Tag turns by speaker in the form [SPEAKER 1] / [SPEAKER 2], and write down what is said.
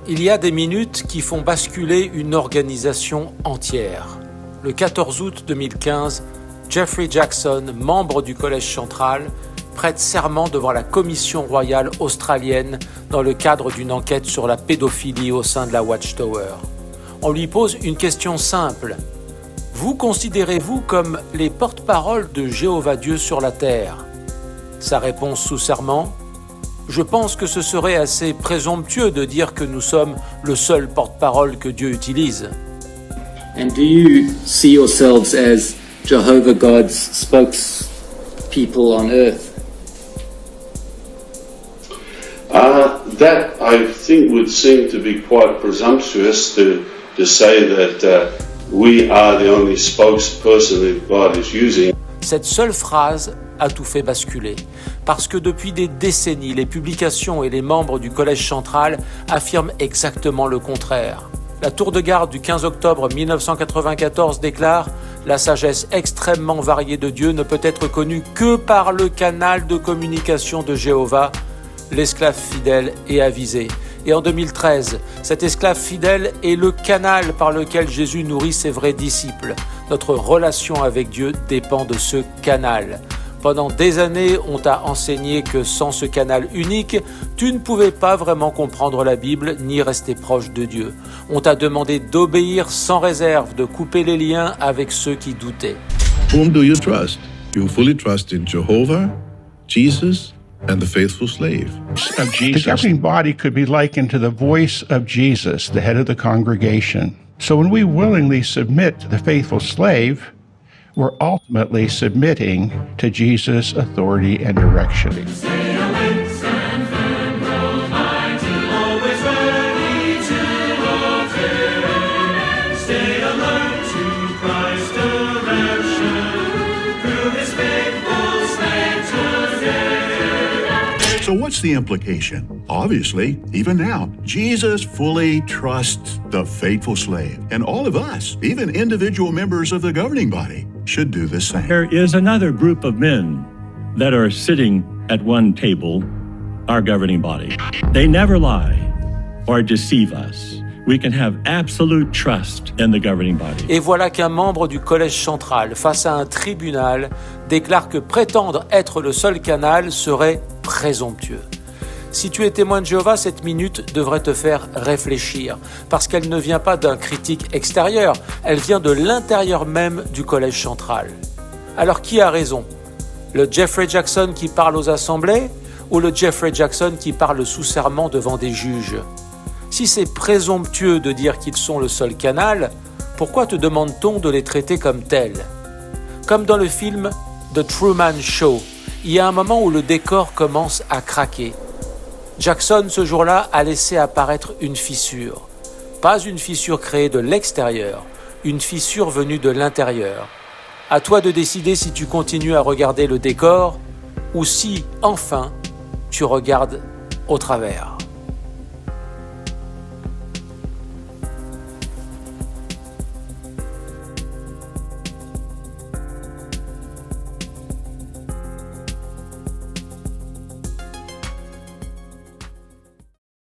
[SPEAKER 1] Il y a des minutes qui font basculer une organisation entière. Le 14 août 2015, Jeffrey Jackson, membre du Collège central, prête serment devant la Commission royale australienne dans le cadre d'une enquête sur la pédophilie au sein de la Watchtower. On lui pose une question simple. Vous considérez-vous comme les porte-paroles de Jéhovah Dieu sur la terre ? Sa réponse sous serment ? Je pense que ce serait assez présomptueux de dire que nous sommes le seul porte-parole que Dieu utilise.
[SPEAKER 2] And do you see yourselves as Jehovah God's spokespeople on earth?
[SPEAKER 3] That I think would seem to be quite presumptuous to say that we are the only spokesperson that God is using.
[SPEAKER 1] Cette seule phrase a tout fait basculer, parce que depuis des décennies, les publications et les membres du Collège central affirment exactement le contraire. La tour de garde du 15 octobre 1994 déclare « La sagesse extrêmement variée de Dieu ne peut être connue que par le canal de communication de Jéhovah, l'esclave fidèle et avisé. » Et en 2013, cet esclave fidèle est le canal par lequel Jésus nourrit ses vrais disciples. Notre relation avec Dieu dépend de ce canal. Pendant des années, on t'a enseigné que sans ce canal unique, tu ne pouvais pas vraiment comprendre la Bible ni rester proche de Dieu. On t'a demandé d'obéir sans réserve, de couper les liens avec ceux qui doutaient.
[SPEAKER 4] Whom do you trust? You fully trust in Jehovah, Jesus, and the faithful slave.
[SPEAKER 5] Of Jesus. The governing body could be likened to the voice of Jesus, the head of the congregation. So when we willingly submit to the faithful slave, we're ultimately submitting to Jesus' authority and direction.
[SPEAKER 4] So what's the implication? Obviously, even now, Jesus fully trusts the faithful slave. And all of us, even individual members of the governing body, should do the same.
[SPEAKER 6] There is another group of men that are sitting at one table, our governing body. They never lie or deceive us. We can have absolute trust in the governing body.
[SPEAKER 1] Et voilà qu'un membre du Collège central, face à un tribunal, déclare que prétendre être le seul canal serait présomptueux. Si tu es témoin de Jéhovah, cette minute devrait te faire réfléchir, parce qu'elle ne vient pas d'un critique extérieur, elle vient de l'intérieur même du Collège central. Alors qui a raison ? Le Jeffrey Jackson qui parle aux assemblées ou le Jeffrey Jackson qui parle sous serment devant des juges ? Si c'est présomptueux de dire qu'ils sont le seul canal, pourquoi te demande-t-on de les traiter comme tels ? Comme dans le film The Truman Show, il y a un moment où le décor commence à craquer. Jackson, ce jour-là, a laissé apparaître une fissure. Pas une fissure créée de l'extérieur, une fissure venue de l'intérieur. À toi de décider si tu continues à regarder le décor ou si, enfin, tu regardes au travers.